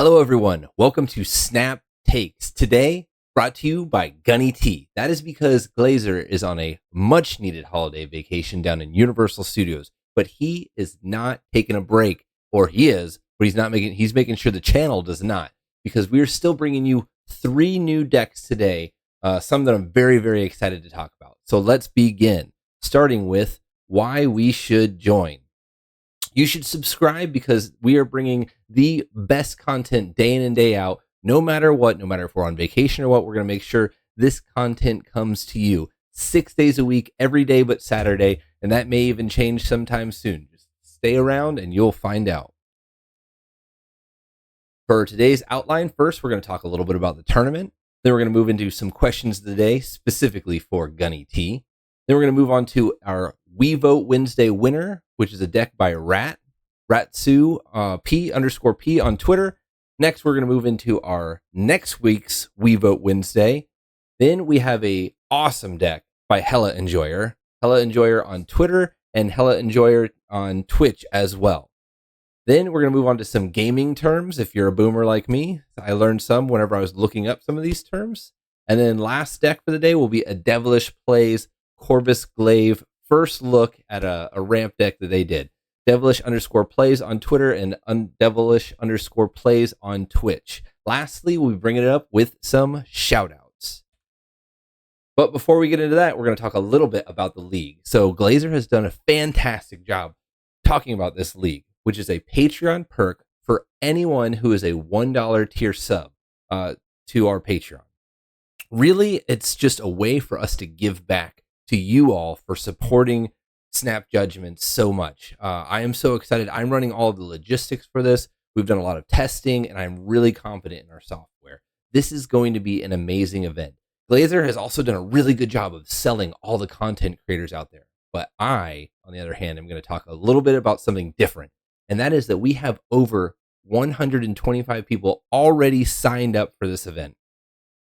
Hello, everyone. Welcome to Snap Takes. Today, brought to you by GunnyT. That is because Glazer is on a much needed holiday vacation down in Universal Studios, but he is not taking a break, or he is, but he's making sure the channel does not, because we are still bringing you 3 new decks today, some that I'm very, very excited to talk about. So let's begin, starting with why we should join. You should subscribe because we are bringing the best content day in and day out, no matter what, no matter if we're on vacation or what. We're going to make sure this content comes to you 6 days a week, every day but Saturday, and that may even change sometime soon. Just stay around and you'll find out. For today's outline, first, we're going to talk a little bit about the tournament. Then we're going to move into some questions of the day, specifically for GunnyT. Then we're going to move on to our We Vote Wednesday winner, which is a deck by Ratsu P_P on Twitter. Next, we're going to move into our next week's We Vote Wednesday. Then we have a awesome deck by Hela Enjoyer. Hela Enjoyer on Twitter and Hela Enjoyer on Twitch as well. Then we're going to move on to some gaming terms. If you're a boomer like me, I learned some whenever I was looking up some of these terms. And then last deck for the day will be a Devilish Plays Corvus Glaive first look at a ramp deck that they did. Devilish_plays on Twitter and Devilish_plays on Twitch. Lastly, we'll be bringing it up with some shoutouts. But before we get into that, we're going to talk a little bit about the league. So Glazer has done a fantastic job talking about this league, which is a Patreon perk for anyone who is a $1 tier sub to our Patreon. Really, it's just a way for us to give back to you all for supporting Snap Judgment so much. I am so excited. I'm running all of the logistics for this. We've done a lot of testing, and I'm really confident in our software. This is going to be an amazing event. Glazer has also done a really good job of selling all the content creators out there. But I, on the other hand, am going to talk a little bit about something different. And that is that we have over 125 people already signed up for this event.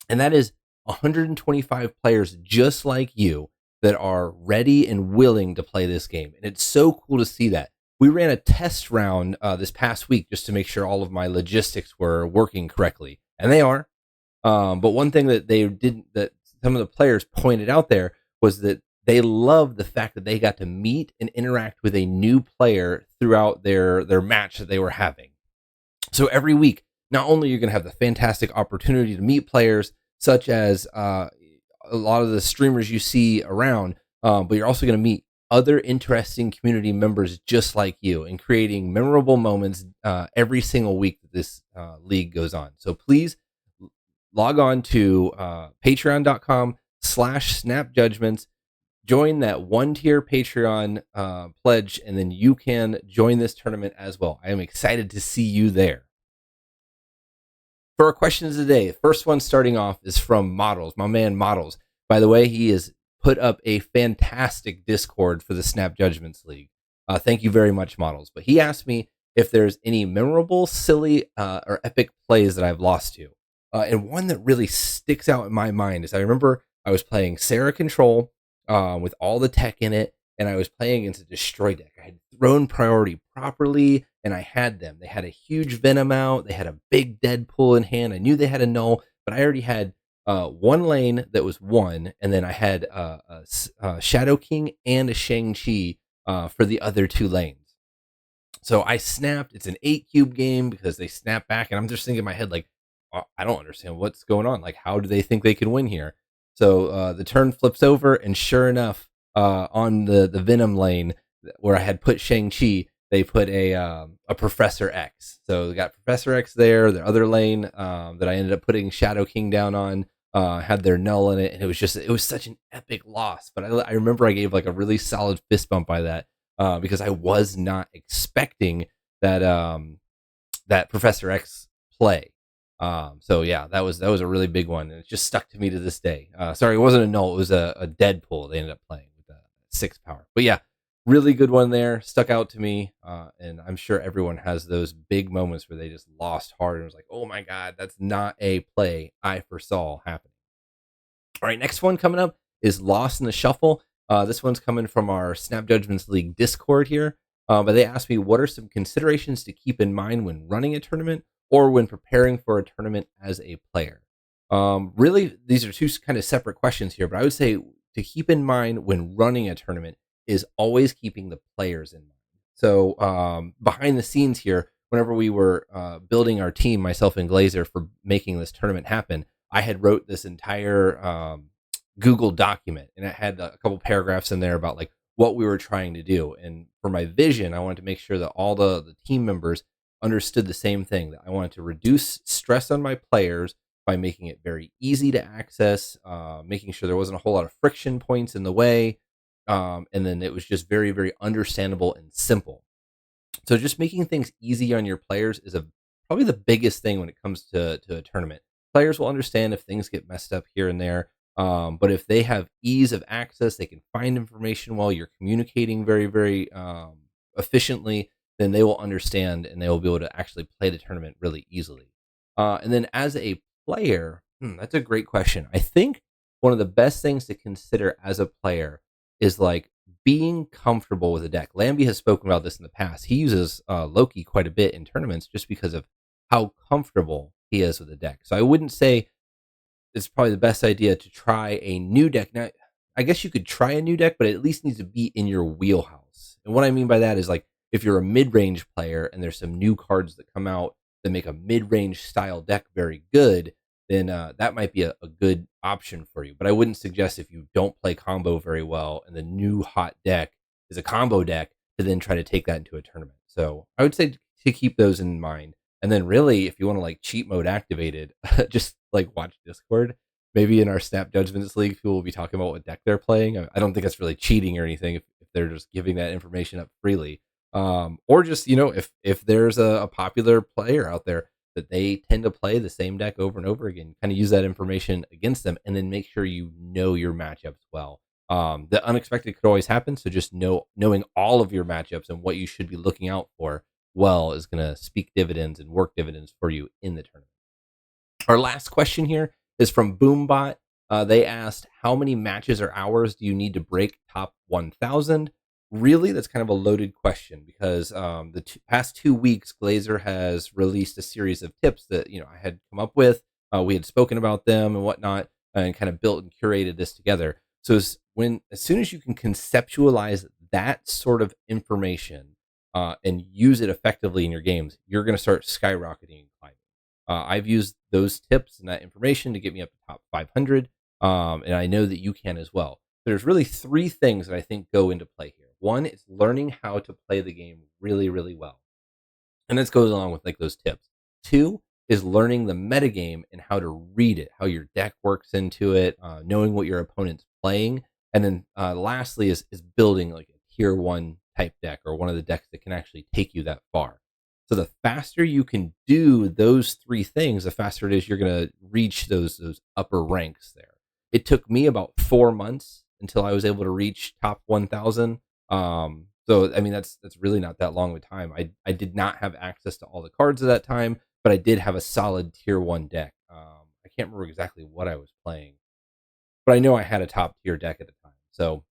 And that is 125 players just like you that are ready and willing to play this game. And it's so cool to see that. We ran a test round this past week just to make sure all of my logistics were working correctly. And they are. But one thing that that some of the players pointed out there was that they loved the fact that they got to meet and interact with a new player throughout their match that they were having. So every week, not only are you going to have the fantastic opportunity to meet players such as a lot of the streamers you see around, but you're also going to meet other interesting community members just like you and creating memorable moments every single week that this league goes on. So please log on to patreon.com/snapjudgments, join that 1-tier Patreon pledge, and then you can join this tournament as well. I am excited to see you there. For our questions today, the first one starting off is from Models, my man Models. By the way, he has put up a fantastic Discord for the Snap Judgments League. Thank you very much, Models. But he asked me if there's any memorable, silly, or epic plays that I've lost to. And one that really sticks out in my mind is I remember I was playing Sarah Control with all the tech in it, and I was playing against a Destroy deck. I had thrown priority properly, and I had them. They had a huge Venom out. They had a big Deadpool in hand. I knew they had a null, but I already had one lane that was one, and then I had a Shadow King and a Shang-Chi for the other 2 lanes. So I snapped. It's an 8-cube game because they snap back, and I'm just thinking in my head, like, I don't understand what's going on. Like, how do they think they can win here? So the turn flips over, and sure enough, on the Venom lane where I had put Shang-Chi, they put a Professor X. So they got Professor X there. The other lane that I ended up putting Shadow King down on had their null in it, and it was such an epic loss. But I remember I gave like a really solid fist bump by that because I was not expecting that that Professor X play. So yeah, that was a really big one, and it just stuck to me to this day. Sorry, it wasn't a null; it was a Deadpool. They ended up playing with 6 power. But yeah, really good one there. Stuck out to me, and I'm sure everyone has those big moments where they just lost hard and was like, "Oh my god, that's not a play I foresaw happening." All right, next one coming up is Lost in the Shuffle. This one's coming from our Snap Judgments League Discord here. But they asked me, what are some considerations to keep in mind when running a tournament, or when preparing for a tournament as a player? Really, these are two kind of separate questions here, but I would say to keep in mind when running a tournament is always keeping the players in mind. So behind the scenes here, whenever we were building our team, myself and Glazer, for making this tournament happen, I had wrote this entire Google document, and it had a couple paragraphs in there about like what we were trying to do. And for my vision, I wanted to make sure that all the team members understood the same thing, that I wanted to reduce stress on my players by making it very easy to access, making sure there wasn't a whole lot of friction points in the way. And then it was just very, very understandable and simple. So just making things easy on your players is probably the biggest thing when it comes to a tournament. Players will understand if things get messed up here and there. But if they have ease of access, they can find information while you're communicating very, very efficiently, then they will understand and they will be able to actually play the tournament really easily. And then as a player, that's a great question. I think one of the best things to consider as a player is like being comfortable with a deck. Lambie has spoken about this in the past. He uses Loki quite a bit in tournaments just because of how comfortable he is with the deck. So I wouldn't say it's probably the best idea to try a new deck. Now, I guess you could try a new deck, but it at least needs to be in your wheelhouse. And what I mean by that is like if you're a mid-range player and there's some new cards that come out that make a mid-range style deck very good, then that might be a good option for you. But I wouldn't suggest, if you don't play combo very well and the new hot deck is a combo deck, to then try to take that into a tournament. So I would say to keep those in mind. And then really, if you want to like cheat mode activated, just like watch Discord. Maybe in our Snap Judgments League, people will be talking about what deck they're playing. I don't think that's really cheating or anything if they're just giving that information up freely. Or just, if there's a popular player out there that they tend to play the same deck over and over again, kind of use that information against them, and then make sure you know your matchups well. The unexpected could always happen, so just knowing all of your matchups and what you should be looking out for well is going to speak dividends and work dividends for you in the tournament. Our last question here is from Boombot. They asked, how many matches or hours do you need to break top 1,000? Really, that's kind of a loaded question because the past 2 weeks, Glazer has released a series of tips that I had come up with. We had spoken about them and whatnot, and kind of built and curated this together. So as soon as you can conceptualize that sort of information and use it effectively in your games, you're going to start skyrocketing and climbing. I've used those tips and that information to get me up to top 500, and I know that you can as well. There's really 3 things that I think go into play here. One is learning how to play the game really, really well, and this goes along with like those tips. 2 is learning the metagame and how to read it, how your deck works into it, knowing what your opponent's playing, and then lastly is building like a tier 1 type deck, or one of the decks that can actually take you that far. So the faster you can do those 3 things, the faster it is you're going to reach those upper ranks there. It took me about 4 months until I was able to reach top 1,000. So I mean that's really not that long of a time. I did not have access to all the cards at that time, but I did have a solid tier 1 deck. I can't remember exactly what I was playing, but I know I had a top tier deck at the time. So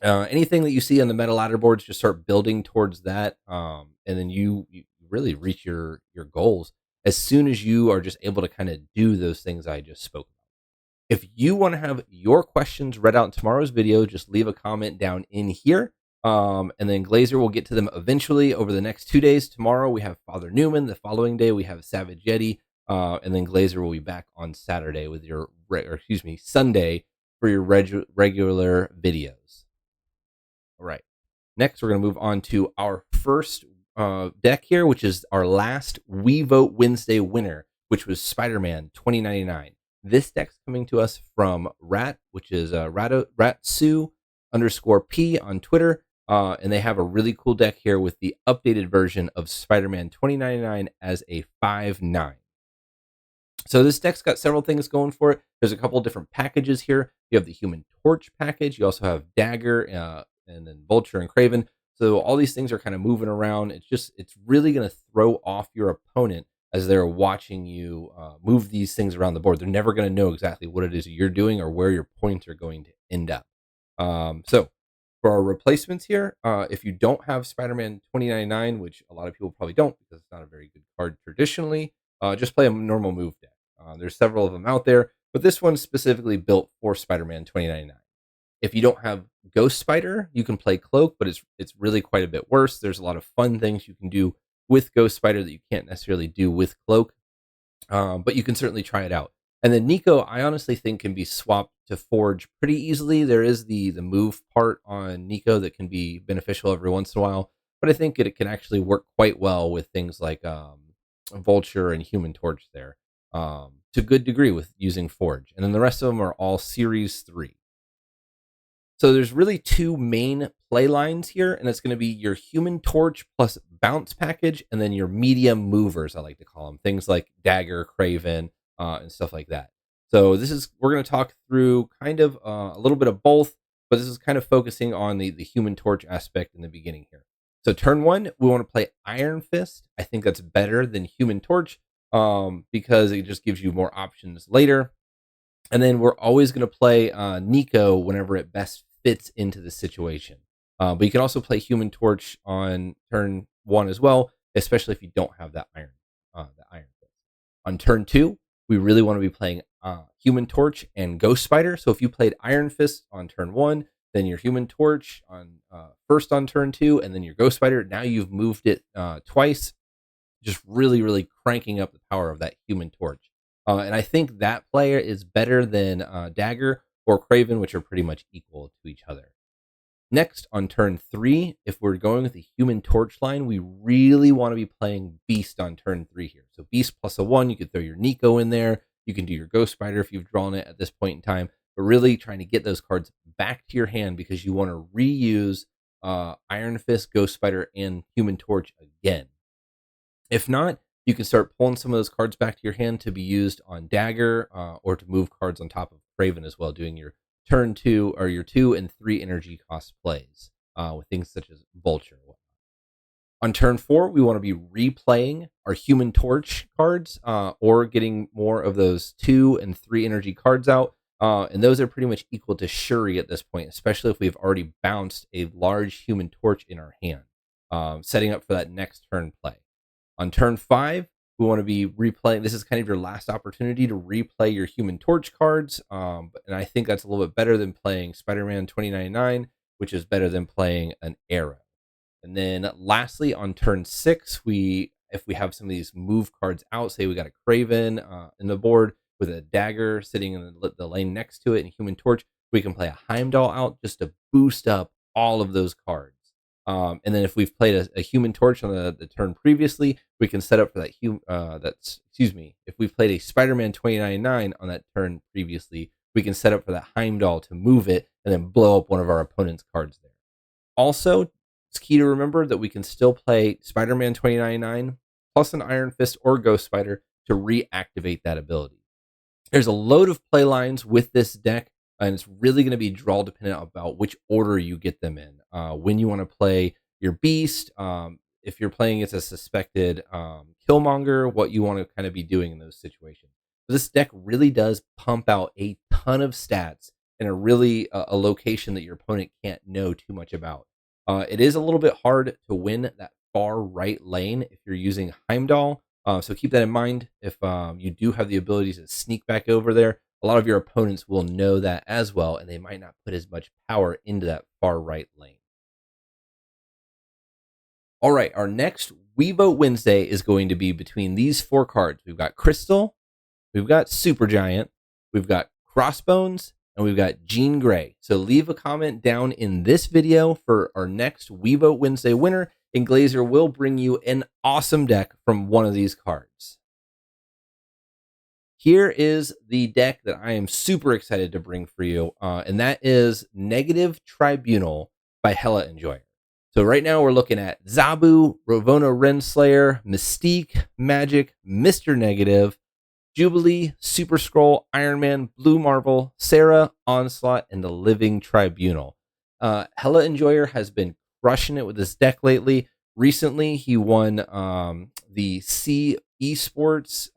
anything that you see on the meta ladder boards, just start building towards that, and then you really reach your goals as soon as you are just able to kind of do those things I just spoke about. If you want to have your questions read out in tomorrow's video, just leave a comment down in here, and then Glazer will get to them eventually over the next 2 days. Tomorrow we have Father Newman. The following day we have Savage Yeti, and then Glazer will be back on Saturday with Sunday for your regular videos. All right. Next, we're going to move on to our first deck here, which is our last We Vote Wednesday winner, which was Spider-Man 2099. This deck's coming to us from Rat, which is Ratsu_P on Twitter. And they have a really cool deck here with the updated version of Spider-Man 2099 as a 5/9. So this deck's got several things going for it. There's a couple different packages here. You have the Human Torch package. You also have Dagger, and then Vulture and Craven. So all these things are kind of moving around. It's really going to throw off your opponent as they're watching you move these things around the board. They're never going to know exactly what it is you're doing or where your points are going to end up. So for our replacements here, if you don't have Spider-Man 2099, which a lot of people probably don't because it's not a very good card traditionally, just play a normal move deck. There's several of them out there, but this one's specifically built for Spider-Man 2099. If you don't have Ghost Spider, you can play Cloak, but it's really quite a bit worse. There's a lot of fun things you can do with Ghost Spider that you can't necessarily do with Cloak, but you can certainly try it out. And then Nico, I honestly think can be swapped to Forge pretty easily. There is the move part on Nico that can be beneficial every once in a while, but I think it can actually work quite well with things like Vulture and Human Torch there, to a good degree with using Forge. And then the rest of them are all Series 3. So there's really two main play lines here, and it's going to be your Human Torch plus bounce package, and then your medium movers, I like to call them, things like Dagger, Craven, and stuff like that. So we're going to talk through kind of a little bit of both, but this is kind of focusing on the Human Torch aspect in the beginning here. So turn 1, we want to play Iron Fist. I think that's better than Human Torch because it just gives you more options later. And then we're always going to play Nico whenever it best fits into the situation. But you can also play Human Torch on turn 1 as well, especially if you don't have that Iron Fist. On turn 2, we really want to be playing Human Torch and Ghost Spider. So if you played Iron Fist on turn 1, then your Human Torch on first on turn 2, and then your Ghost Spider. Now you've moved it twice, just really, really cranking up the power of that Human Torch. And I think that player is better than Dagger or Craven, which are pretty much equal to each other. Next, on turn 3, if we're going with the Human Torch line, we really want to be playing Beast on turn 3 here. So Beast plus a 1, you could throw your Nico in there. You can do your Ghost Spider if you've drawn it at this point in time. But really trying to get those cards back to your hand because you want to reuse Iron Fist, Ghost Spider, and Human Torch again. If not, you can start pulling some of those cards back to your hand to be used on Dagger or to move cards on top of Craven as well, doing your turn 2 or your 2 and 3 energy cost plays with things such as Vulture. On turn 4, we want to be replaying our Human Torch cards or getting more of those 2 and 3 energy cards out. And those are pretty much equal to Shuri at this point, especially if we've already bounced a large Human Torch in our hand, setting up for that next turn play. On turn 5, we want to be replaying. This is kind of your last opportunity to replay your Human Torch cards. And I think that's a little bit better than playing Spider-Man 2099, which is better than playing an Arrow. And then lastly, on turn 6, if we have some of these move cards out, say we got a Craven in the board with a Dagger sitting in the lane next to it and Human Torch, we can play a Heimdall out just to boost up all of those cards. And then if we've played a Human Torch on the turn previously, we can set up for that if we've played a Spider-Man 2099 on that turn previously, we can set up for that Heimdall to move it and then blow up one of our opponent's cards there. Also, it's key to remember that we can still play Spider-Man 2099 plus an Iron Fist or Ghost Spider to reactivate that ability. There's a load of play lines with this deck, and it's really going to be draw dependent about which order you get them in. When you want to play your Beast, if you're playing as a suspected Killmonger, what you want to kind of be doing in those situations. This deck really does pump out a ton of stats in a really a location that your opponent can't know too much about. It is a little bit hard to win that far right lane if you're using Heimdall. So keep that in mind. If you do have the ability to sneak back over there, a lot of your opponents will know that as well, and they might not put as much power into that far right lane. All right, our next We Vote Wednesday is going to be between these 4 cards. We've got Crystal, we've got Supergiant, we've got Crossbones, and we've got Jean Grey. So leave a comment down in this video for our next We Vote Wednesday winner, and Glazer will bring you an awesome deck from one of these cards. Here is the deck that I am super excited to bring for you, and that is Negative Tribunal by Hela Enjoyer. So right now we're looking at Zabu, Ravonna Renslayer, Mystique, Magic, Mr. Negative, Jubilee, Super Skrull, Iron Man, Blue Marvel, Sarah, Onslaught, and the Living Tribunal. Hela Enjoyer has been crushing it with this deck lately. Recently, he won the C Esports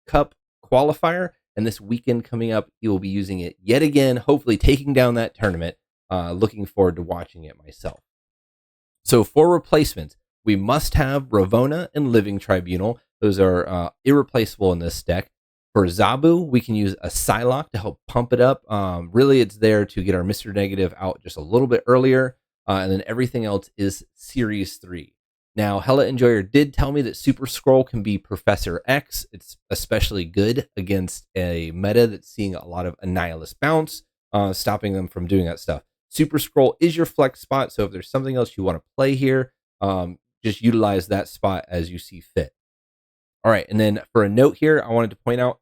Cup qualifier, and this weekend coming up, he will be using it yet again, hopefully taking down that tournament. Looking forward to watching it myself. So for replacements, we must have Ravonna and Living Tribunal. Those are irreplaceable in this deck. For Zabu, we can use a Psylocke to help pump it up. Really, it's there to get our Mr. Negative out just a little bit earlier, and then everything else is Series 3. Now, Hela Enjoyer did tell me that Super Scroll can be Professor X. It's especially good against a meta that's seeing a lot of Annihilus bounce, stopping them from doing that stuff. Super Scroll is your flex spot, so if there's something else you want to play here, just utilize that spot as you see fit. All right, and then for a note here, I wanted to point out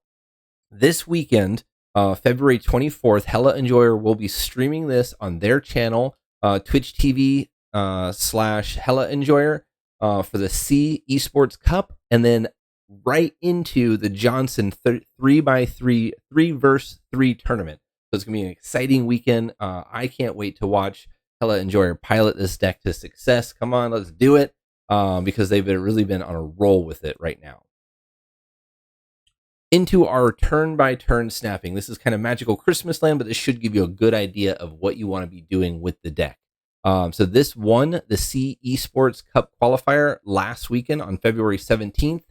this weekend, February 24th, Hela Enjoyer will be streaming this on their channel, Twitch TV / Hela Enjoyer, for the C Esports Cup, and then right into the Johnson 3x3 3-verse-3 tournament. So it's gonna be an exciting weekend. I can't wait to watch Hela Enjoyer pilot this deck to success. Come on, let's do it, because they've really been on a roll with it right now. Into our turn-by-turn snapping. This is kind of magical Christmas land, but this should give you a good idea of what you want to be doing with the deck. So this won the C Esports Cup qualifier last weekend on February 17th.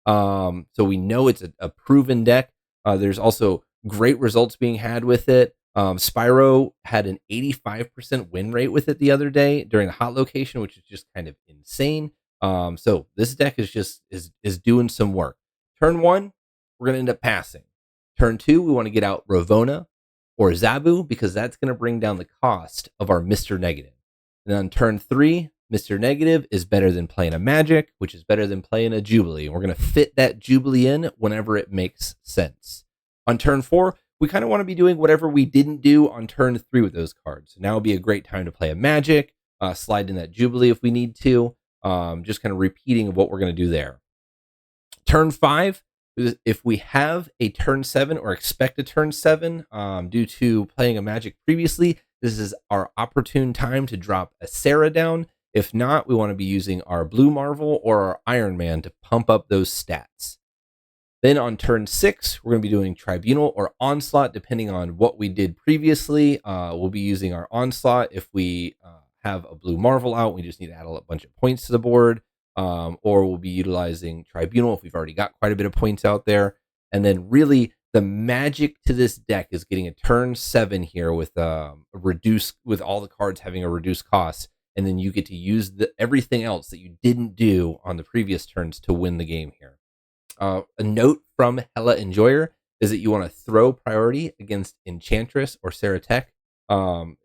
So we know it's a proven deck. There's also great results being had with it. Spyro had an 85% win rate with it the other day during the hot location, which is just kind of insane. So this deck is doing some work. Turn 1, we're going to end up passing. Turn 2, we want to get out Ravona or Zabu because that's going to bring down the cost of our Mr. Negative. And on turn 3, Mr. Negative is better than playing a Magic, which is better than playing a Jubilee. And we're going to fit that Jubilee in whenever it makes sense. On turn 4, we kind of want to be doing whatever we didn't do on turn 3 with those cards. So now would be a great time to play a Magic, slide in that Jubilee if we need to, just kind of repeating what we're going to do there. Turn 5, if we have a turn 7 or expect a turn 7 due to playing a Magic previously, this is our opportune time to drop a Sarah down. If not, we want to be using our Blue Marvel or our Iron Man to pump up those stats. Then on turn 6, we're going to be doing Tribunal or Onslaught, depending on what we did previously. We'll be using our Onslaught if we have a Blue Marvel out. We just need to add a bunch of points to the board. Or we'll be utilizing Tribunal if we've already got quite a bit of points out there. And then really the magic to this deck is getting a turn 7 here with with all the cards having a reduced cost. And then you get to use everything else that you didn't do on the previous turns to win the game here. A note from Hela Enjoyer is that you want to throw priority against Enchantress or Saratek,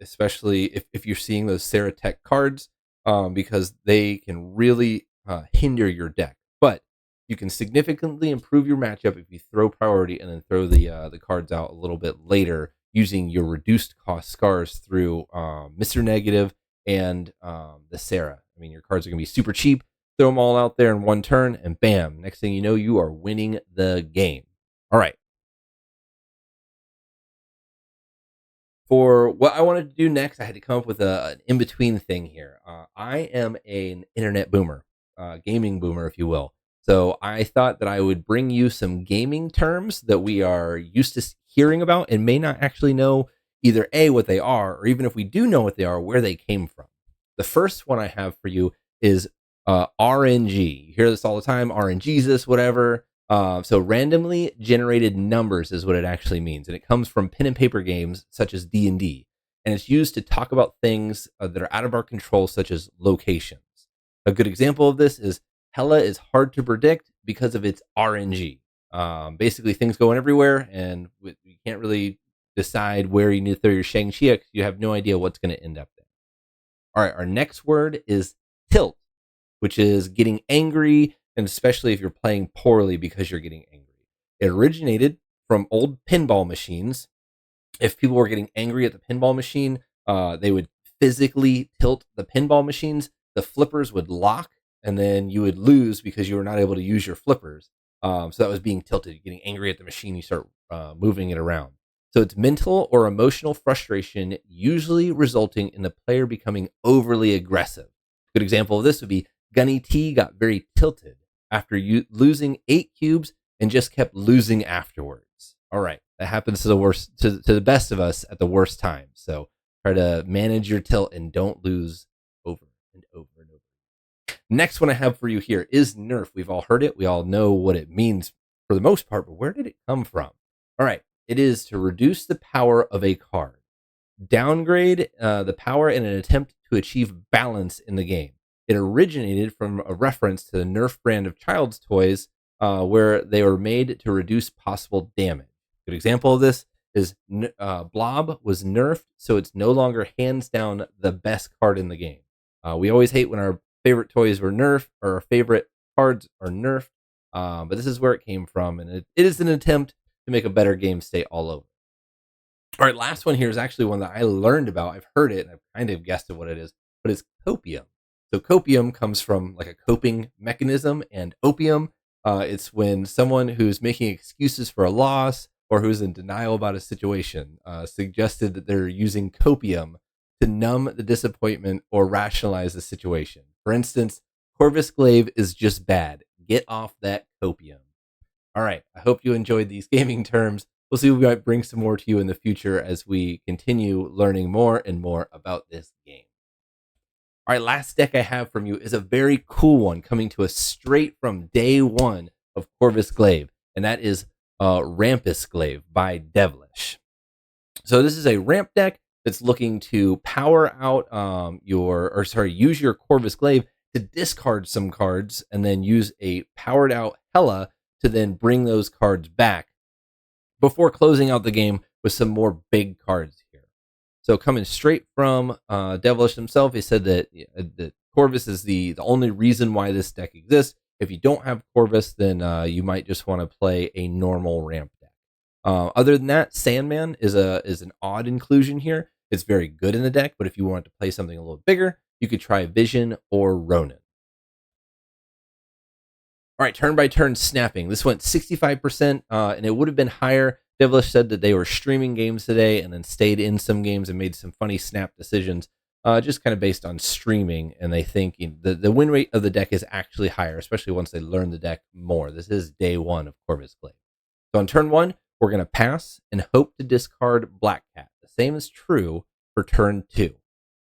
especially if you're seeing those Saratek cards, because they can really hinder your deck. But you can significantly improve your matchup if you throw priority and then throw the cards out a little bit later using your reduced cost scars through Mr. Negative and the Sarah. I mean, your cards are going to be super cheap. Throw them all out there in one turn, and bam, next thing you know, you are winning the game. All right. For what I wanted to do next, I had to come up with an in-between thing here. I am an internet boomer, gaming boomer, if you will. So I thought that I would bring you some gaming terms that we are used to hearing about and may not actually know either A, what they are, or even if we do know what they are, where they came from. The first one I have for you is RNG. You hear this all the time, RNGesus, whatever. So randomly generated numbers is what it actually means. And it comes from pen and paper games such as D&D. And it's used to talk about things that are out of our control, such as locations. A good example of this is Hela is hard to predict because of its RNG. Basically, things going everywhere, and you can't really decide where you need to throw your Shang-Chi because you have no idea what's going to end up there. All right, our next word is tilt, which is getting angry, and especially if you're playing poorly because you're getting angry. It originated from old pinball machines. If people were getting angry at the pinball machine, they would physically tilt the pinball machines. The flippers would lock, and then you would lose because you were not able to use your flippers. So that was being tilted. You're getting angry at the machine, you start moving it around. So it's mental or emotional frustration, usually resulting in the player becoming overly aggressive. Good example of this would be GunnyT got very tilted after losing 8 cubes and just kept losing afterwards. All right, that happens to the best of us at the worst time. So try to manage your tilt and don't lose over and over and over. Next one I have for you here is nerf. We've all heard it. We all know what it means for the most part, but where did it come from? All right. It is to reduce the power of a card. Downgrade the power in an attempt to achieve balance in the game. It originated from a reference to the Nerf brand of child's toys where they were made to reduce possible damage. A good example of this is Blob was nerfed, so it's no longer hands down the best card in the game. We always hate when our favorite toys were nerfed or our favorite cards are nerfed, but this is where it came from, and it is an attempt to make a better game state all over. All right, last one here is actually one that I learned about. I've heard it, and I've kind of guessed at what it is, but it's copium. So copium comes from like a coping mechanism, and opium, it's when someone who's making excuses for a loss or who's in denial about a situation suggested that they're using copium to numb the disappointment or rationalize the situation. For instance, Corvus Glaive is just bad. Get off that copium. All right, I hope you enjoyed these gaming terms. We'll see if we might bring some more to you in the future as we continue learning more and more about this game. All right, last deck I have from you is a very cool one coming to us straight from day one of Corvus Glaive, and that is Rampus Glaive by Devilish. So this is a ramp deck that's looking to power out use your Corvus Glaive to discard some cards and then use a powered out Hela to then bring those cards back before closing out the game with some more big cards here. So coming straight from Devilish himself, he said that Corvus is the only reason why this deck exists. If you don't have Corvus, then you might just want to play a normal ramp deck. Other than that, Sandman is an odd inclusion here. It's very good in the deck, but if you want to play something a little bigger, you could try Vision or Ronin. All right, turn by turn snapping. This went 65%, and it would have been higher. Devilish said that they were streaming games today and then stayed in some games and made some funny snap decisions, just kind of based on streaming. And they think the win rate of the deck is actually higher, especially once they learn the deck more. This is day one of Corvus Glaive. So on turn one, we're going to pass and hope to discard Black Cat. The same is true for turn two.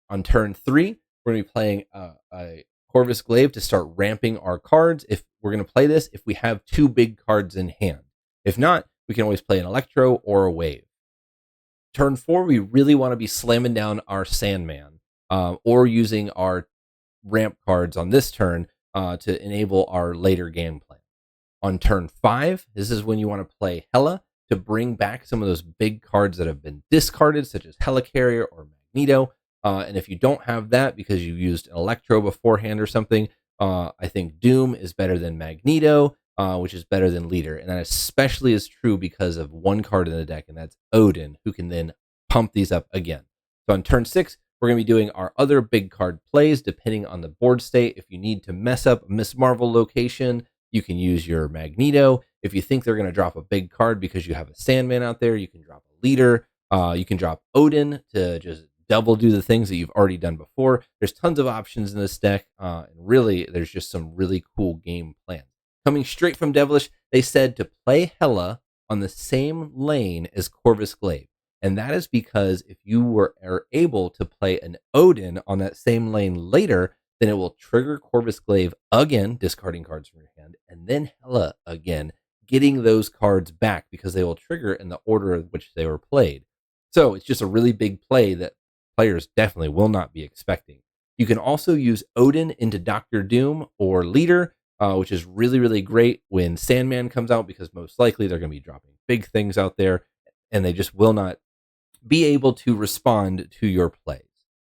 On turn three, we're going to be playing a Corvus Glaive to start ramping our cards. If we're going to play this, if we have two big cards in hand. If not, we can always play an Electro or a Wave. Turn four, we really want to be slamming down our Sandman or using our ramp cards on this turn to enable our later game plan. On turn five, this is when you want to play Hela to bring back some of those big cards that have been discarded, such as Helicarrier or Magneto. And if you don't have that because you used an Electro beforehand or something, I think Doom is better than Magneto, which is better than Leader. And that especially is true because of one card in the deck, and that's Odin, who can then pump these up again. So on turn six, we're going to be doing our other big card plays depending on the board state. If you need to mess up Miss Marvel location, you can use your Magneto. If you think they're going to drop a big card because you have a Sandman out there, you can drop a Leader. You can drop Odin to just double do the things that you've already done before. There's tons of options in this deck, and really, there's just some really cool game plans. Coming straight from Devilish, they said to play Hela on the same lane as Corvus Glaive. And that is because if you are able to play an Odin on that same lane later, then it will trigger Corvus Glaive again, discarding cards from your hand, and then Hela again, getting those cards back because they will trigger in the order in which they were played. So it's just a really big play that players definitely will not be expecting. You can also use Odin into Doctor Doom or Leader, which is really, really great when Sandman comes out because most likely they're going to be dropping big things out there and they just will not be able to respond to your plays.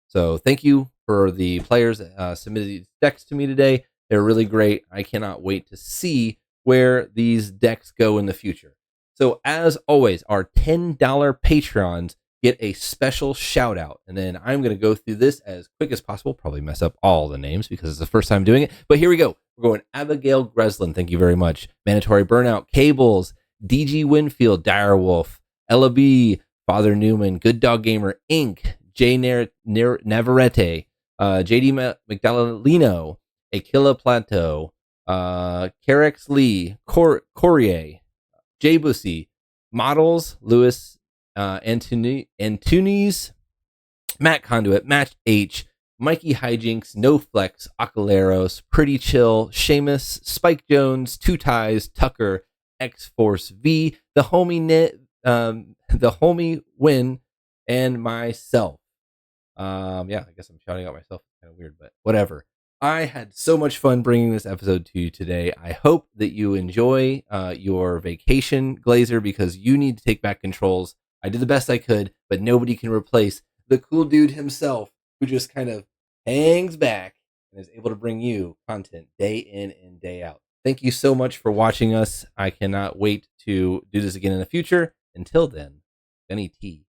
So thank you for the players that submitted these decks to me today. They're really great. I cannot wait to see where these decks go in the future. So as always, our $10 Patreons get a special shout out. And then I'm going to go through this as quick as possible, probably mess up all the names because it's the first time doing it. But here we go. We're going Abigail Greslin. Thank you very much. Mandatory Burnout, Cables, DG Winfield, Direwolf, Ella B, Father Newman, Good Dog Gamer, Inc., J. Navarrete, JD Magdaleno, Aquila Plateau, Carex Lee, Courier, J. Bussy, Models, Lewis, Antunes, Matt Conduit, Match H, Mikey Hijinks, No Flex, Acaleros, Pretty Chill, Seamus, Spike Jones, Two Ties, Tucker, X Force V, the homie Win, and myself. Yeah, I guess I'm shouting out myself. It's kind of weird, but whatever. I had so much fun bringing this episode to you today. I hope that you enjoy your vacation, Glazer, because you need to take back controls. I did the best I could, but nobody can replace the cool dude himself who just kind of hangs back and is able to bring you content day in and day out. Thank you so much for watching us. I cannot wait to do this again in the future. Until then, GunnyT.